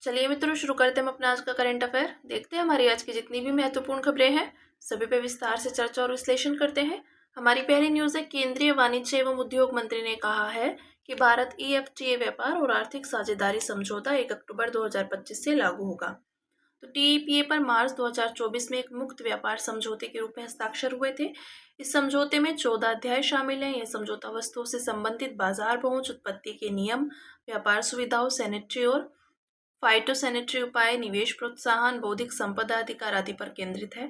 चलिए मित्रों, शुरू करते हैं हम अपना आज का करंट अफेयर। देखते हैं हमारी आज की जितनी भी महत्वपूर्ण खबरें हैं सभी पे विस्तार से चर्चा और विश्लेषण करते हैं। हमारी पहली न्यूज़ है, केंद्रीय वाणिज्य एवं उद्योग मंत्री ने कहा है कि भारत EFTA व्यापार और आर्थिक साझेदारी समझौता 1 अक्टूबर 2025 से लागू होगा। तो TEPA पर मार्च 2024 में एक मुक्त व्यापार समझौते के रूप में हस्ताक्षर हुए थे। इस समझौते में 14 अध्याय शामिल हैं। यह समझौता वस्तुओं से संबंधित बाजार पहुंच, उत्पत्ति के नियम, व्यापार सुविधाओं, सैनिटरी और फाइटोसैनिटरी उपाय, निवेश प्रोत्साहन, बौद्धिक संपदा अधिकार आदि पर केंद्रित है।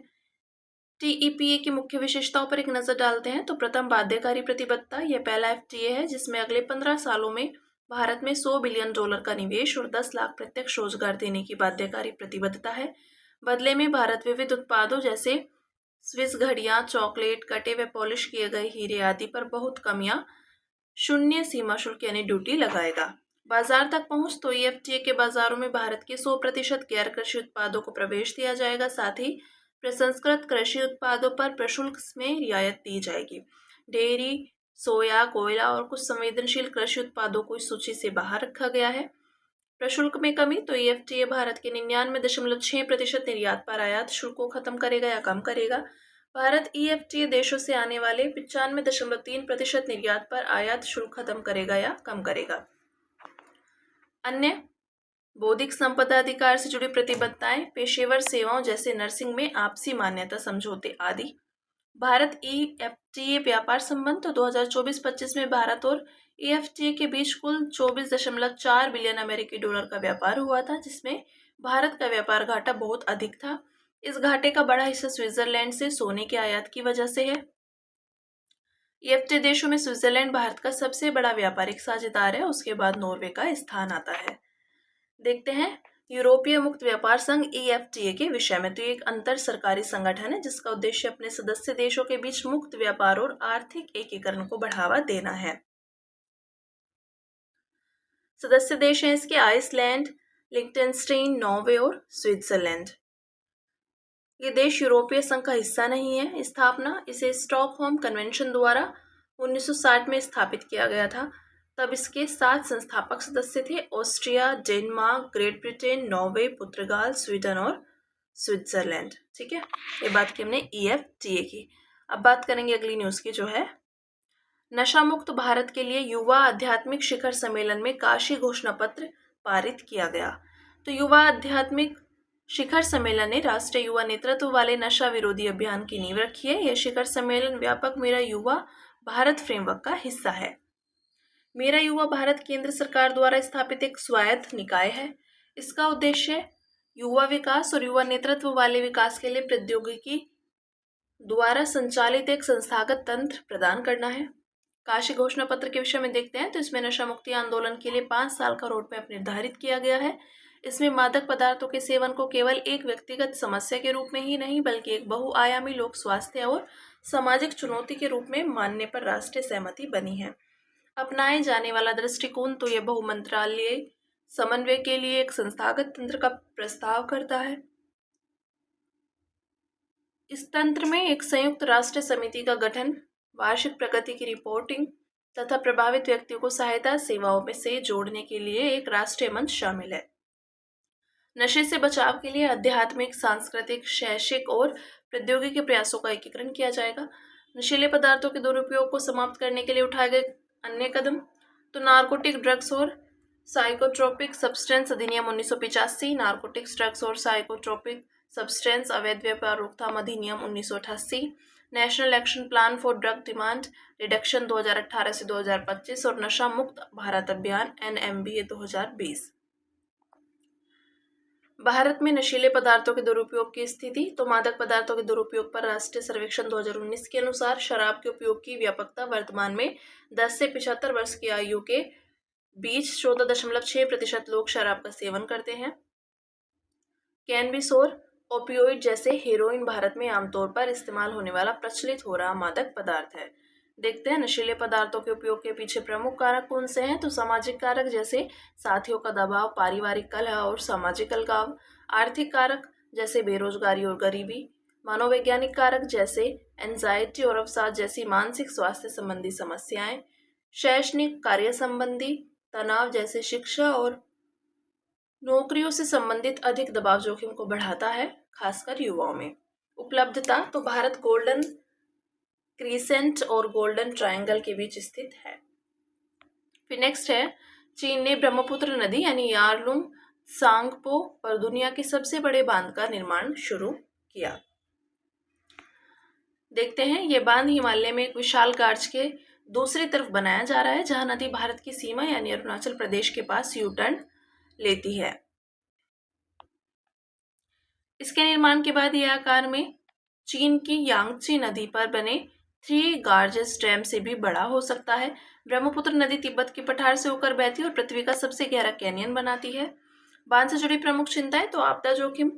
TEPA की मुख्य विशेषताओं पर एक नजर डालते हैं। तो प्रथम, बाध्यकारी प्रतिबद्धता। यह पहला FTA है जिसमें अगले 15 सालों में भारत में $100 बिलियन का निवेश और 10 लाख प्रत्यक्ष रोजगार देने की बाध्यकारी प्रतिबद्धता है। बदले में भारत विविध उत्पादों जैसे स्विस घड़ियां, चॉकलेट, कटे व पॉलिश किए गए हीरे आदि पर बहुत कम या शून्य सीमा शुल्क यानी ड्यूटी लगाएगा। बाजार तक पहुंच। तो EFTA के बाजारों में भारत के 100% गैर कृषि उत्पादों को प्रवेश दिया जाएगा। साथ ही प्रसंस्कृत कृषि उत्पादों पर प्रशुल्क में रियायत दी जाएगी। डेयरी, सोया, कोयला और कुछ संवेदनशील कृषि उत्पादों को इस सूची से बाहर रखा गया है। प्रशुल्क में कमी। तो EFTA भारत के 99.6% निर्यात पर आयात शुल्क को खत्म करेगा या कम करेगा। भारत EFTA देशों से आने वाले 95.3% निर्यात पर आयात शुल्क खत्म करेगा या कम करेगा। अन्य बौद्धिक संपदा अधिकार से जुड़ी प्रतिबद्धताएं, पेशेवर सेवाओं जैसे नर्सिंग में आपसी मान्यता समझौते आदि। भारत EFTA व्यापार संबंध। तो 2024-25 में भारत और EFTA के बीच कुल $24.4 बिलियन अमेरिकी डॉलर का व्यापार हुआ था, जिसमें भारत का व्यापार घाटा बहुत अधिक था। इस घाटे का बड़ा हिस्सा स्विट्जरलैंड से सोने के आयात की वजह से है। EFTA देशों में स्विट्जरलैंड भारत का सबसे बड़ा व्यापारिक साझेदार है, उसके बाद नॉर्वे का स्थान आता है। देखते हैं यूरोपीय मुक्त व्यापार संघ EFTA के विषय में। तो ये एक अंतर सरकारी संगठन है जिसका उद्देश्य अपने सदस्य देशों के बीच मुक्त व्यापार और आर्थिक एकीकरण को बढ़ावा देना है। सदस्य देश हैं इसके आइसलैंड, लिechtenstein, नॉर्वे और स्विट्जरलैंड। ये देश यूरोपीय संघ का हिस्सा नहीं है। स्थापना इसे स्टॉकहोम कन्वेंशन द्वारा 1960 में स्थापित किया गया था। तब इसके 7 संस्थापक सदस्य थे, Austria, Denmark, Great Britain, Norway, पुर्तगाल, स्वीडन और स्विट्जरलैंड। ठीक है, ये बात की हमने EFTA की। अब बात करेंगे अगली न्यूज़ की, जो है नशा मुक्त भारत के लिए युवा आध्यात्मिक शिखर सम्मेलन में काशी घोषणा पत्र पारित किया गया। तो युवा आध्यात्मिक शिखर सम्मेलन ने राष्ट्रीय युवा नेतृत्व वाले नशा विरोधी अभियान की नींव रखी है। यह शिखर सम्मेलन व्यापक मेरा युवा भारत फ्रेमवर्क का हिस्सा है। मेरा युवा भारत केंद्र सरकार द्वारा स्थापित एक स्वायत्त निकाय है। इसका उद्देश्य युवा विकास और युवा नेतृत्व वाले विकास के लिए प्रौद्योगिकी द्वारा संचालित एक संस्थागत तंत्र प्रदान करना है। काशी घोषणा पत्र के विषय में देखते हैं। तो इसमें नशा मुक्ति आंदोलन के लिए 5 साल का रोड मैप निर्धारित किया गया है। इसमें मादक पदार्थों के सेवन को केवल एक व्यक्तिगत समस्या के रूप में ही नहीं बल्कि एक बहुआयामी लोक स्वास्थ्य और सामाजिक चुनौती के रूप में मानने पर राष्ट्रीय सहमति बनी है। अपनाए जाने वाला दृष्टिकोण तो यह बहुमंत्रालय समन्वय के लिए एक संस्थागत तंत्र का प्रस्ताव करता है। इस तंत्र में एक संयुक्त राष्ट्र समिति का गठन, वार्षिक प्रगति की रिपोर्टिंग तथा प्रभावित व्यक्तियों को सहायता सेवाओं में से जोड़ने के लिए एक राष्ट्रीय मंच शामिल है। नशे से बचाव के लिए आध्यात्मिक, सांस्कृतिक, शैक्षिक और प्रौद्योगिकी प्रयासों का एकीकरण किया जाएगा। नशीले पदार्थों के दुरुपयोग को समाप्त करने के लिए उठाए गए अन्य कदम। तो नारकोटिक ड्रग्स और साइकोट्रोपिक सब्सटेंस अधिनियम 1985, नारकोटिक्स ड्रग्स और साइकोट्रोपिक सब्सटेंस अवैध व्यापार रोकथाम अधिनियम 1988, national action plan for drug demand reduction 2018 से 2025 और नशा मुक्त भारत अभियान NMBA 2020। भारत में नशीले पदार्थों के दुरुपयोग की स्थिति। तो मादक पदार्थों के दुरुपयोग पर राष्ट्रीय सर्वेक्षण 2019 के अनुसार शराब के उपयोग की व्यापकता वर्तमान में 10 से 75 वर्ष की आयु के बीच 14.6% लोग शराब का सेवन करते हैं। कैनबिस और ओपियोइड जैसे हेरोइन भारत में आमतौर पर इस्तेमाल होने वाला प्रचलित हो रहा मादक पदार्थ है। देखते हैं नशीले पदार्थों के उपयोग के पीछे प्रमुख कारक कौन से हैं। तो सामाजिक कारक जैसे साथियों का दबाव, पारिवारिक कलह और सामाजिक अलगाव। आर्थिक कारक जैसे बेरोजगारी और गरीबी। मनोवैज्ञानिक कारक जैसे एंजाइटी और अवसाद जैसी मानसिक स्वास्थ्य संबंधी समस्याएं। शैक्षणिक कार्य संबंधी तनाव जैसे शिक्षा और नौकरियों से संबंधित अधिक दबाव जोखिम को बढ़ाता है, खासकर युवाओं में। उपलब्धता तो भारत गोल्डन क्रीसेंट और गोल्डन ट्रायंगल के बीच स्थित है। फिर नेक्स्ट है, चीन ने ब्रह्मपुत्र नदी यानी यारलुंग सांगपो पर दुनिया के सबसे बड़े बांध का निर्माण शुरू किया। देखते हैं, ये बांध हिमालय में एक विशाल गार्ज के दूसरी तरफ बनाया जा रहा है, जहां नदी भारत की सीमा यानी अरुणाचल प्रदेश के पास यू टर्न लेती है। इसके निर्माण के बाद यह आकार में चीन की यांगची नदी पर बने 3 गार्जेस डैम से भी बड़ा हो सकता है। ब्रह्मपुत्र नदी तिब्बत की पठार से होकर बहती है और पृथ्वी का सबसे गहरा कैनियन बनाती है। बांध से जुड़ी प्रमुख चिंताएं तो आपदा जोखिम,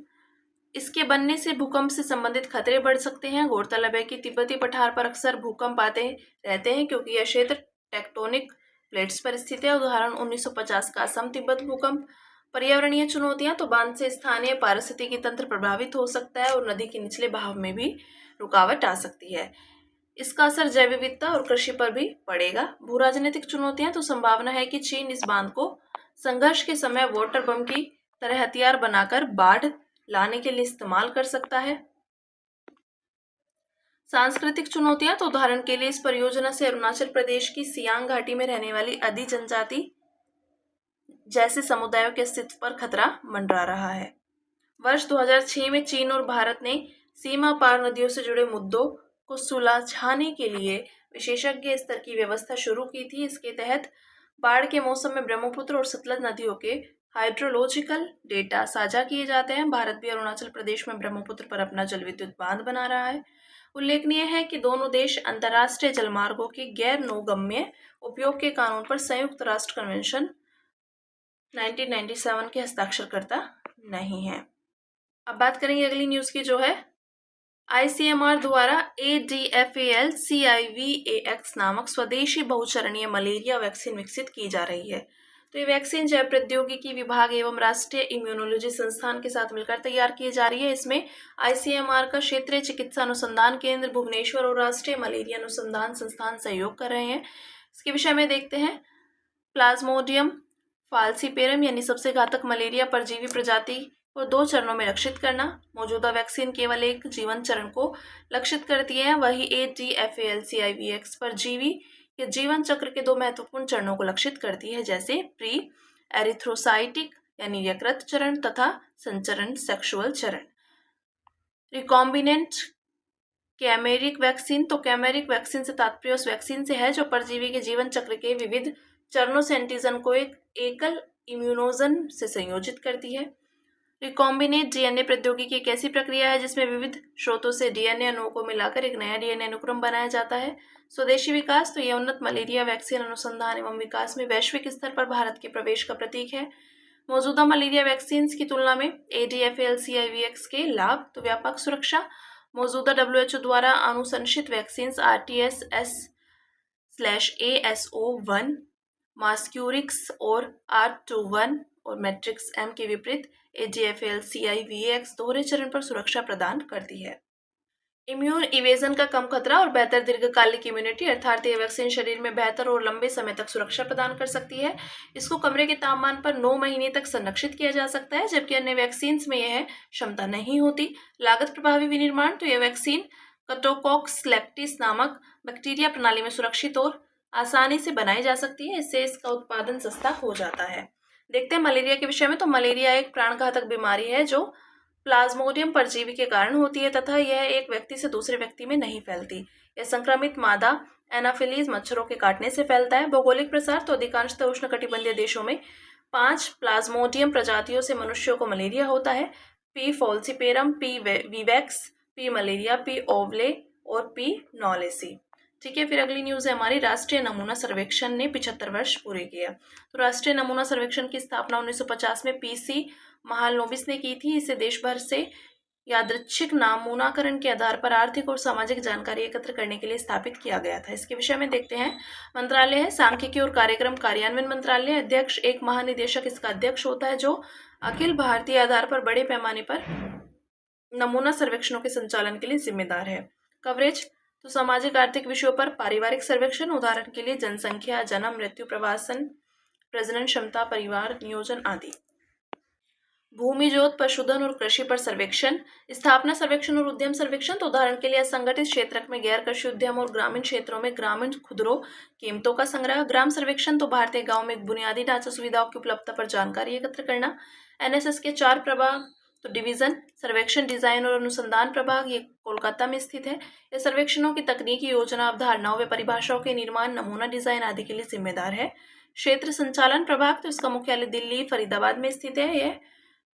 इसके बनने से भूकंप से संबंधित खतरे बढ़ सकते हैं। गौरतलब है कि तिब्बती पठार पर अक्सर भूकंप आते रहते हैं क्योंकि यह क्षेत्र टेक्टोनिक प्लेट्स पर स्थित है। उदाहरण 1950 का असम तिब्बत भूकंप। पर्यावरणीय चुनौतियां तो बांध से स्थानीय पारिस्थितिकी तंत्र प्रभावित हो सकता है और नदी के निचले बहाव में भी रुकावट आ सकती है। इसका असर जैव विविधता और कृषि पर भी पड़ेगा। भू राजनीतिक चुनौतियां तो संभावना है कि चीन इस बांध को संघर्ष के समय वाटर बम की तरह हथियार बनाकर बाढ़ लाने के लिए इस्तेमाल कर सकता है। सांस्कृतिक चुनौतियां तो उदाहरण के लिए इस परियोजना से अरुणाचल प्रदेश की सियांग घाटी में रहने वाली आदि जनजाति जैसे समुदायों के अस्तित्व पर खतरा मंडरा रहा है। वर्ष 2006 में चीन और भारत ने सीमा पार नदियों से जुड़े मुद्दों को सुलझाने के लिए विशेषज्ञ स्तर की व्यवस्था शुरू की थी। इसके तहत बाढ़ के मौसम में ब्रह्मपुत्र और सतलज नदियों के हाइड्रोलॉजिकल डेटा साझा किए जाते हैं। भारत भी अरुणाचल प्रदेश में ब्रह्मपुत्र पर अपना जल विद्युत बांध बना रहा है। उल्लेखनीय है कि दोनों देश अंतर्राष्ट्रीय जलमार्गों के गैर नौगम्य उपयोग के कानून पर संयुक्त राष्ट्र कन्वेंशन 1997 के हस्ताक्षरकर्ता नहीं है। अब बात करेंगे अगली न्यूज़ की, जो है ICMR द्वारा ADFAL-CIVAX नामक स्वदेशी बहुचरणीय मलेरिया वैक्सीन विकसित की जा रही है। तो ये वैक्सीन जैव प्रौद्योगिकी विभाग एवं राष्ट्रीय इम्यूनोलॉजी संस्थान के साथ मिलकर तैयार की जा रही है। इसमें ICMR का क्षेत्रीय चिकित्सा अनुसंधान केंद्र भुवनेश्वर और राष्ट्रीय मलेरिया अनुसंधान संस्थान सहयोग कर रहे हैं। इसके विषय में देखते हैं। प्लाज्मोडियम फाल्सीपेरम यानी सबसे घातक मलेरिया परजीवी प्रजाति को 2 चरणों में लक्षित करना। मौजूदा वैक्सीन केवल एक जीवन चरण को लक्षित करती है, वही ADFAL-CIVAX परजीवी के जीवन चक्र के 2 महत्वपूर्ण चरणों को लक्षित करती है, जैसे प्री एरिथ्रोसाइटिक यानी यकृत चरण तथा संचरण सेक्सुअल चरण। रिकॉम्बिनेंट कैमेरिक वैक्सीन, तो कैमेरिक वैक्सीन से तात्पर्य उस वैक्सीन से है जो परजीवी के जीवन चक्र के विविध चरणों से एंटीजन को एक एकल इम्यूनोजन से संयोजित करती है। रिकॉम्बिनेट डीएनए प्रौद्योगिकी एक ऐसी प्रक्रिया है जिसमें विविध स्रोतों से डीएनए अणुओं को मिलाकर एक नया डीएनए अनुक्रम बनाया जाता है। स्वदेशी विकास, तो यह उन्नत मलेरिया वैक्सीन अनुसंधान एवं विकास में वैश्विक स्तर पर भारत के प्रवेश का प्रतीक है। मौजूदा मलेरिया वैक्सीन की तुलना में ADFAL-CIVAX के लाभ तो व्यापक सुरक्षा, मौजूदा WHO द्वारा अनुशंसित वैक्सीन RTS/ASO1, मास्क्यूरिक्स और R21 और मैट्रिक्स M के विपरीत ADFAL-CIVAX दोहरे चरण पर सुरक्षा प्रदान करती है। इम्यून इवेजन का कम खतरा और बेहतर दीर्घकालिक इम्यूनिटी, अर्थात यह वैक्सीन शरीर में बेहतर और लंबे समय तक सुरक्षा प्रदान कर सकती है। इसको कमरे के तापमान पर 9 महीने तक संरक्षित किया जा सकता है, जबकि अन्य वैक्सीन में यह क्षमता नहीं होती। लागत प्रभावी विनिर्माण, तो यह वैक्सीन कटोकॉक्स लेप्टिस नामक बैक्टीरिया प्रणाली में सुरक्षित और आसानी से बनाई जा सकती है, इससे इसका उत्पादन सस्ता हो जाता है। देखते हैं मलेरिया के विषय में, तो मलेरिया एक प्राणघातक बीमारी है जो प्लाज्मोडियम परजीवी के कारण होती है तथा यह एक व्यक्ति से दूसरे व्यक्ति में नहीं फैलती। यह संक्रमित मादा एनाफिलीज मच्छरों के काटने से फैलता है। भौगोलिक प्रसार, तो अधिकांशतः उष्णकटिबंधीय देशों में 5 प्लाज्मोडियम प्रजातियों से मनुष्यों को मलेरिया होता है। P. falciparum, P. vivax, P. malaria, P. ovale और P. knowlesi। ठीक है, फिर अगली न्यूज़ है हमारी, राष्ट्रीय नमूना सर्वेक्षण ने 75 वर्ष पूरे किया। तो राष्ट्रीय नमूना सर्वेक्षण की स्थापना 1950 में PC महालनोबिस ने की थी। इसे देश भर से यादृच्छिक नमूनाकरण के आधार पर आर्थिक और सामाजिक जानकारी एकत्र करने के लिए स्थापित किया गया था। इसके विषय में देखते हैं। मंत्रालय है सांख्यिकी और कार्यक्रम कार्यान्वयन मंत्रालय। अध्यक्ष एक महानिदेशक इसका अध्यक्ष होता है, जो अखिल भारतीय आधार पर बड़े पैमाने पर नमूना सर्वेक्षणों के संचालन के लिए जिम्मेदार है। कवरेज, तो सामाजिक आर्थिक विषयों पर पारिवारिक सर्वेक्षण, उदाहरण के लिए जनसंख्या, जन्म, मृत्यु, प्रवासन, प्रजनन क्षमता, परिवार नियोजन आदि। भूमि जोत, पशुधन और कृषि पर सर्वेक्षण, स्थापना सर्वेक्षण और उद्यम सर्वेक्षण। तो उदाहरण के लिए असंगठित क्षेत्र में गैर कृषि उद्यम और ग्रामीण क्षेत्रों में ग्रामीण खुदरा कीमतों का संग्रह। ग्राम सर्वेक्षण तो भारतीय गांव में बुनियादी ढांचा सुविधाओं की उपलब्धता पर जानकारी एकत्र करना। एनएसएस के 4 प्रभाग, तो डिवीजन, सर्वेक्षण, डिजाइन और अनुसंधान प्रभाग, ये कोलकाता में स्थित है। ये सर्वेक्षणों की तकनीकी योजना, अवधारणाओं व परिभाषाओं के निर्माण, नमूना डिजाइन आदि के लिए जिम्मेदार है। क्षेत्र संचालन प्रभाग, तो इसका मुख्यालय दिल्ली, फरीदाबाद में स्थित है। यह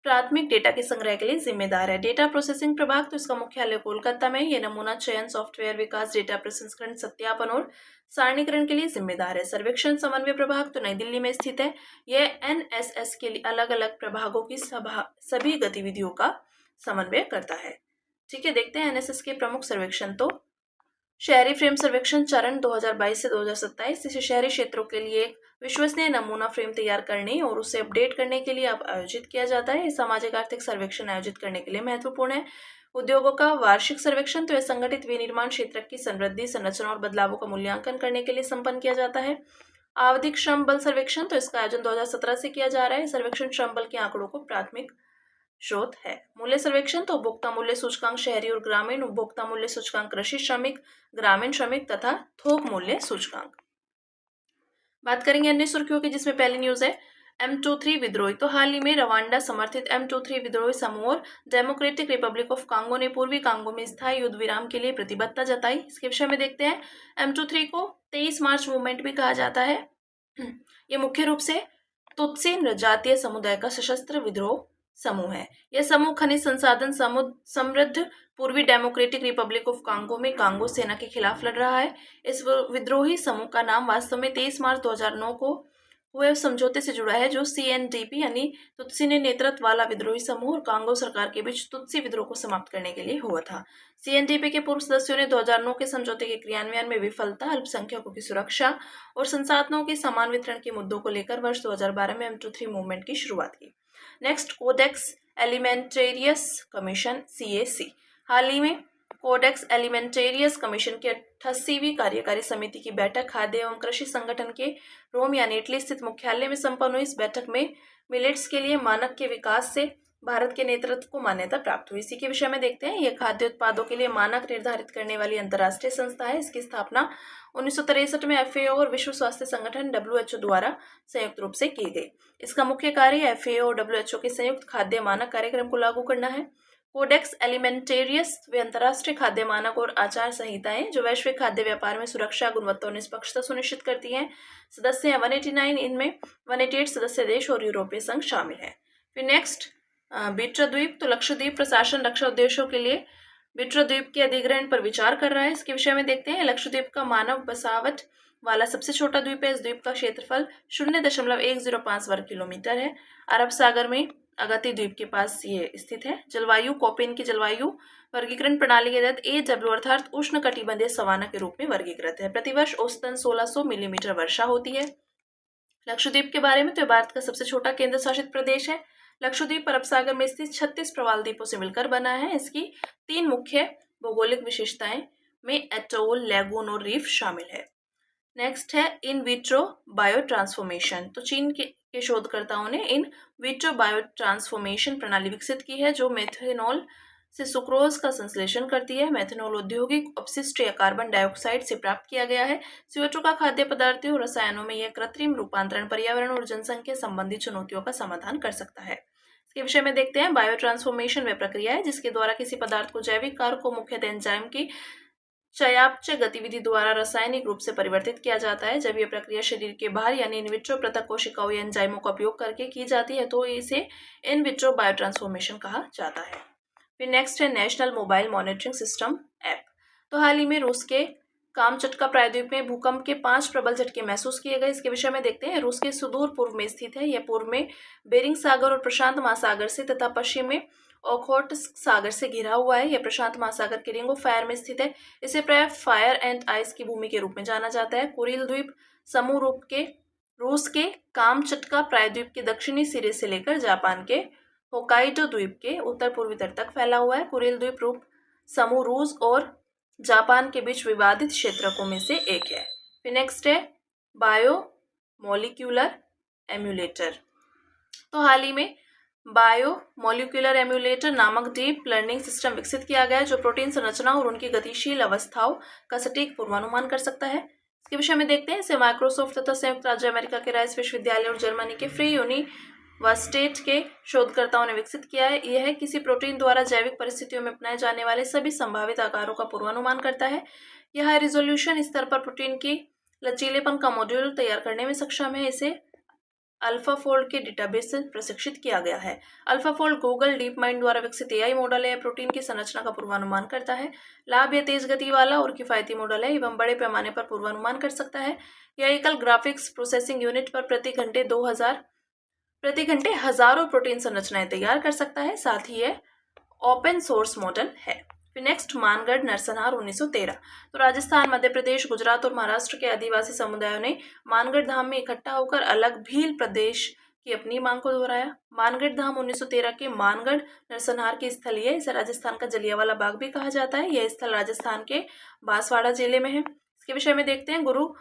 प्राथमिक डेटा के संग्रह के लिए जिम्मेदार है। डेटा प्रोसेसिंग प्रभाग, तो इसका मुख्यालय कोलकाता में। यह नमूना चयन, सॉफ्टवेयर विकास, डेटा प्रसंस्करण, सत्यापन और सारणीकरण के लिए जिम्मेदार है। सर्वेक्षण समन्वय प्रभाग, तो नई दिल्ली में स्थित है। यह एनएसएस के लिए अलग अलग प्रभागों की सभी गतिविधियों का समन्वय करता है। ठीक है, देखते हैं एनएसएस के प्रमुख सर्वेक्षण। तो शहरी फ्रेम सर्वेक्षण चरण 2022 से 2027, इसे शहरी क्षेत्रों के लिए एक विश्वसनीय नमूना फ्रेम तैयार करने और उसे अपडेट करने के लिए अब आयोजित किया जाता है। सामाजिक आर्थिक सर्वेक्षण आयोजित करने के लिए महत्वपूर्ण है। उद्योगों का वार्षिक सर्वेक्षण, तो यह संगठित विनिर्माण क्षेत्र की समृद्धि, संरचना और बदलावों का मूल्यांकन करने के लिए संपन्न किया जाता है। आवधिक श्रम बल सर्वेक्षण, तो इसका आयोजन 2017 से किया जा रहा है। सर्वेक्षण श्रम बल के आंकड़ों को प्राथमिक स्रोत है। मूल्य सर्वेक्षण, तो उपभोक्ता मूल्य सूचकांक शहरी और ग्रामीण, उपभोक्ता मूल्य सूचकांक कृषि श्रमिक, ग्रामीण श्रमिक तथा थोक मूल्य सूचकांक। बात करेंगे अन्य सुर्खियों की, जिसमें पहली न्यूज है M23 विद्रोही। तो हाल ही में रवांडा समर्थित M23 विद्रोही समूह और डेमोक्रेटिक रिपब्लिक ऑफ कांगो ने पूर्वी कांगो में स्थायी युद्ध विराम के लिए प्रतिबद्धता जताई। इसके विषय में देखते हैं। M23 को 23 मार्च मूवमेंट भी कहा जाता है। ये मुख्य रूप से तुत्सी जातीय समुदाय का सशस्त्र विद्रोह समूह है। यह समूह खनिज संसाधन समृद्ध पूर्वी डेमोक्रेटिक रिपब्लिक ऑफ कांगो में कांगो सेना के खिलाफ लड़ रहा है। इस विद्रोही समूह का नाम वास्तव में 23 मार्च 2009 को हुए समझौते से जुड़ा है, जो CNDP यानी तुत्सी ने नेतृत्व वाला विद्रोही समूह और कांगो सरकार के बीच तुत्सी विद्रोह को समाप्त करने के लिए हुआ था। CNDP के पूर्व सदस्यों ने 2009 के समझौते के क्रियान्वयन में विफलता, अल्पसंख्यकों की सुरक्षा और संसाधनों के समान वितरण के मुद्दों को लेकर वर्ष 2012 में M23 मूवमेंट की शुरुआत की। Next, Codex Alimentarius commission CAC। हाल ही में कोडेक्स एलिमेंटेरियस कमीशन की 88वीं कार्यकारी समिति की बैठक खाद्य एवं कृषि संगठन के रोम यानी इटली स्थित मुख्यालय में संपन्न हुई। इस बैठक में मिलेट्स के लिए मानक के विकास से भारत के नेतृत्व को मान्यता प्राप्त हुई। इसी के विषय में देखते हैं। यह खाद्य उत्पादों के लिए मानक निर्धारित करने वाली अंतर्राष्ट्रीय संस्था है। इसकी स्थापना 1963 में FAO और विश्व स्वास्थ्य संगठन WHO द्वारा संयुक्त रूप से की गई। इसका मुख्य कार्य FAO और WHO के संयुक्त खाद्य मानक कार्यक्रम को लागू करना है। कोडेक्स एलिमेंटेरियस वे अंतर्राष्ट्रीय खाद्य मानक और आचार संहिताएं जो वैश्विक खाद्य व्यापार में सुरक्षा, गुणवत्ता और निष्पक्षता सुनिश्चित करती हैं। सदस्य हैं 189, इनमें 188 सदस्य देश और यूरोपीय संघ शामिल है। फिर नेक्स्ट, बीट्रा द्वीप। तो लक्षद्वीप प्रशासन रक्षा उद्देश्यों के लिए बीट्रा द्वीप के अधिग्रहण पर विचार कर रहा है। इसके विषय में देखते हैं। लक्षद्वीप का मानव बसावट वाला सबसे छोटा द्वीप है। इस द्वीप का क्षेत्रफल 0.105 वर्ग किलोमीटर है। अरब सागर में अगती द्वीप के पास ये स्थित है। जलवायु कोपेन की जलवायु वर्गीकरण प्रणाली के तहत AW अर्थात उष्ण कटिबंधीय सवाना के रूप में वर्गीकृत है। प्रतिवर्ष औसतन 1600 मिलीमीटर वर्षा होती है। लक्षद्वीप के बारे में, तो भारत का सबसे छोटा केंद्र शासित प्रदेश है। लक्षद्वीप अरब सागर में स्थित 36 प्रवाल द्वीपों से मिलकर बना है। इसकी 3 मुख्य भौगोलिक विशेषताएं में एटोल, लैगून और रीफ शामिल है। नेक्स्ट है इन विट्रो बायो ट्रांसफॉर्मेशन। तो चीन के शोधकर्ताओं ने इन विट्रो बायो ट्रांसफॉर्मेशन प्रणाली विकसित की है, जो मेथनॉल से सुक्रोज का संश्लेषण करती है। मेथनॉल औद्योगिक अपशिष्ट या कार्बन डाइऑक्साइड से प्राप्त किया गया है। CO2 का खाद्य पदार्थों और रसायनों में यह कृत्रिम रूपांतरण पर्यावरण और जनसंख्या संबंधी चुनौतियों का समाधान कर सकता है। इसके विषय में देखते हैं। बायो ट्रांसफॉर्मेशन वह प्रक्रिया है जिसके द्वारा किसी पदार्थ को जैविक कारक को मुख्यतः एंजाइम की चयापचय गतिविधि द्वारा रासायनिक रूप से परिवर्तित किया जाता है। जब यह प्रक्रिया शरीर के बाहर यानी इन विट्रो पृथक कोशिकाओं या एंजाइमों का उपयोग करके की जाती है, तो इसे इन विट्रो बायो ट्रांसफॉर्मेशन कहा जाता है। फिर नेक्स्ट है national mobile monitoring system app. तो हाल ही में रूस के कामचटका प्रायद्वीप में भूकंप के 5 प्रबल झटके महसूस किए गए। इसके विषय में देखते हैं। रूस के सुदूर पूर्व में स्थित है। यह पूर्व में बेरिंग सागर और प्रशांत महासागर से तथा पश्चिम में ओखोट्स्क सागर से घिरा हुआ है। यह प्रशांत महासागर के रिंग ऑफ फायर में स्थित है। इसे प्राय फायर एंड आइस की भूमि के रूप में जाना जाता है। कुरिल द्वीप समूह रूप के रूस के कामचटका प्रायद्वीप के दक्षिणी सिरे से लेकर जापान के होकाइडो द्वीप के उत्तर पूर्वी तट तक फैला हुआ है। कुरिल द्वीप रूप समूह रूस और जापान के बीच विवादित क्षेत्रकों में से एक है। फिर नेक्स्ट है बायो मॉलिक्यूलर एम्यूलेटर। तो हाल ही में बायो मॉलिक्यूलर एम्यूलेटर नामक डीप लर्निंग सिस्टम विकसित किया गया है जो प्रोटीन संरचना और उनकी गतिशील अवस्थाओं का सटीक पूर्वानुमान कर सकता है। इसके विषय में देखते हैं। इसे माइक्रोसॉफ्ट तथा संयुक्त राज्य अमेरिका के राइस विश्वविद्यालय और जर्मनी के फ्री यूनिवर्सिटेट के शोधकर्ताओं ने विकसित किया है। यह किसी प्रोटीन द्वारा जैविक परिस्थितियों में अपनाए जाने वाले सभी संभावित आकारों का पूर्वानुमान करता है। यह रिजोल्यूशन स्तर पर प्रोटीन की लचीलेपन का मॉड्यूल तैयार करने में सक्षम है। इसे अल्फाफोल्ड के डेटाबेस से प्रशिक्षित किया गया है। अल्फाफोल्ड गूगल डीप माइंड द्वारा विकसित एआई मॉडल है। प्रोटीन की संरचना का पूर्वानुमान करता है। लाभ यह तेज गति वाला और किफायती मॉडल है एवं बड़े पैमाने पर पूर्वानुमान कर सकता है। यह एकल ग्राफिक्स प्रोसेसिंग यूनिट पर प्रति घंटे हजारों प्रोटीन संरचनाएं तैयार कर सकता है। साथ ही यह ओपन सोर्स मॉडल है। फिर नेक्स्ट, मानगढ़ नरसंहार 1913। तो राजस्थान, मध्य प्रदेश, गुजरात और महाराष्ट्र के आदिवासी समुदायों ने मानगढ़ धाम में इकट्ठा होकर अलग भील प्रदेश की अपनी मांग को दोहराया। मानगढ़ धाम 1913 के मानगढ़ नरसंहार की स्थल है। इसे राजस्थान का जलियांवाला बाग भी कहा जाता है। यह स्थल राजस्थान के बांसवाड़ा जिले में है। इसके विषय में देखते हैं। गुरु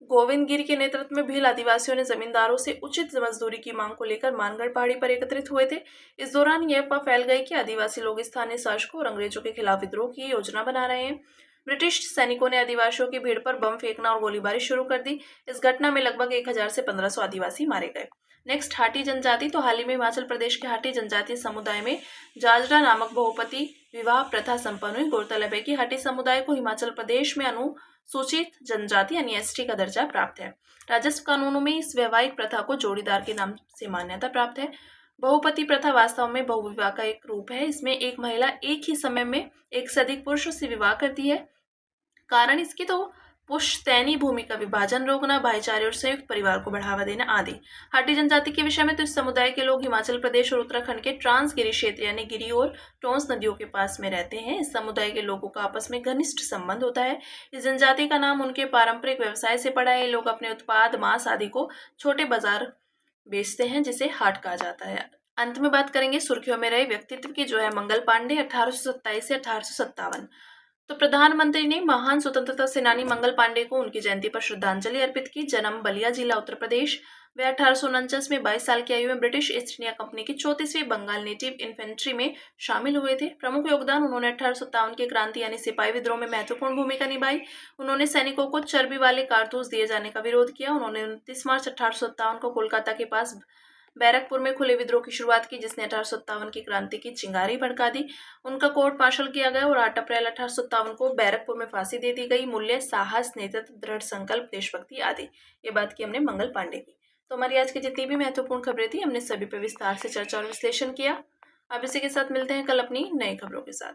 गोविंद गिर के नेतृत्व में भील आदिवासियों ने जमींदारों से उचित मजदूरी की मांग को लेकर मानगढ़ पहाड़ी पर एकत्रित हुए थे। इस दौरान यह अफवाह फैल गई कि आदिवासी लोग स्थानीय शासकों और अंग्रेजों के खिलाफ विद्रोह की योजना बना रहे हैं। ब्रिटिश सैनिकों ने आदिवासियों की भीड़ पर बम फेंकना और गोलीबारी शुरू कर दी। इस घटना में लगभग 1000 से 1500 आदिवासी मारे गए। नेक्स्ट, हाटी जनजाति। तो हाल ही में हिमाचल प्रदेश के हाटी जनजातीय समुदाय में जाजरा नामक बहुपति विवाह प्रथा संपन्न हुई। गौरतलब है कि हाटी समुदाय को हिमाचल प्रदेश में अनुसूचित जनजाति यानी एसटी का दर्जा प्राप्त है। राजस्व कानूनों में इस वैवाहिक प्रथा को जोड़ीदार के नाम से मान्यता प्राप्त है। बहुपति प्रथा वास्तव में बहुविवाह का एक रूप है। इसमें एक महिला एक ही समय में एक से अधिक पुरुषों से विवाह करती है। कारण इसकी तो पुश्तैनी भूमि का विभाजन रोकना, भाईचारे और संयुक्त परिवार को बढ़ावा देना आदि। हाटी जनजाति के विषय में तो इस समुदाय के लोग हिमाचल प्रदेश और उत्तराखंड के ट्रांसगिरी क्षेत्र यानी गिरी और टोंस नदियों के पास में रहते हैं। इस समुदाय के लोगों का आपस में घनिष्ठ संबंध होता है। इस जनजाति का नाम उनके पारंपरिक व्यवसाय से पड़ा है। लोग अपने उत्पाद, मांस आदि को छोटे बाजार बेचते हैं जिसे हाट कहा जाता है। अंत में बात करेंगे सुर्खियों में रहे व्यक्तित्व की, जो है मंगल पांडे 1827 से 1857। तो प्रधानमंत्री ने महान स्वतंत्रता सेनानी मंगल पांडे को उनकी जयंती पर श्रद्धांजलि अर्पित की। जन्म बलिया जिला, उत्तर प्रदेश। वे 1849 में 22 साल की आयु में ब्रिटिश ईस्ट इंडिया कंपनी की 34वीं बंगाल नेटिव इन्फेंट्री में शामिल हुए थे। प्रमुख योगदान उन्होंने 1857 की क्रांति यानी सिपाही विद्रोह में महत्वपूर्ण भूमिका निभाई। उन्होंने सैनिकों को चर्बी वाले कारतूस दिए जाने का विरोध किया। उन्होंने 29 मार्च 1857 को कोलकाता के पास बैरकपुर में खुले विद्रोह की शुरुआत की, जिसने 1857 की क्रांति की चिंगारी भड़का दी। उनका कोर्ट मार्शल किया गया और 8 अप्रैल 1857 को बैरकपुर में फांसी दे दी गई। मूल्य, साहस, नेतृत्व, दृढ़ संकल्प, देशभक्ति आदि। ये बात की हमने मंगल पांडे की। तो हमारी आज की जितनी भी महत्वपूर्ण खबरें थी, हमने सभी पर विस्तार से चर्चा और विश्लेषण किया। अब इसी के साथ मिलते हैं कल अपनी नई खबरों के साथ।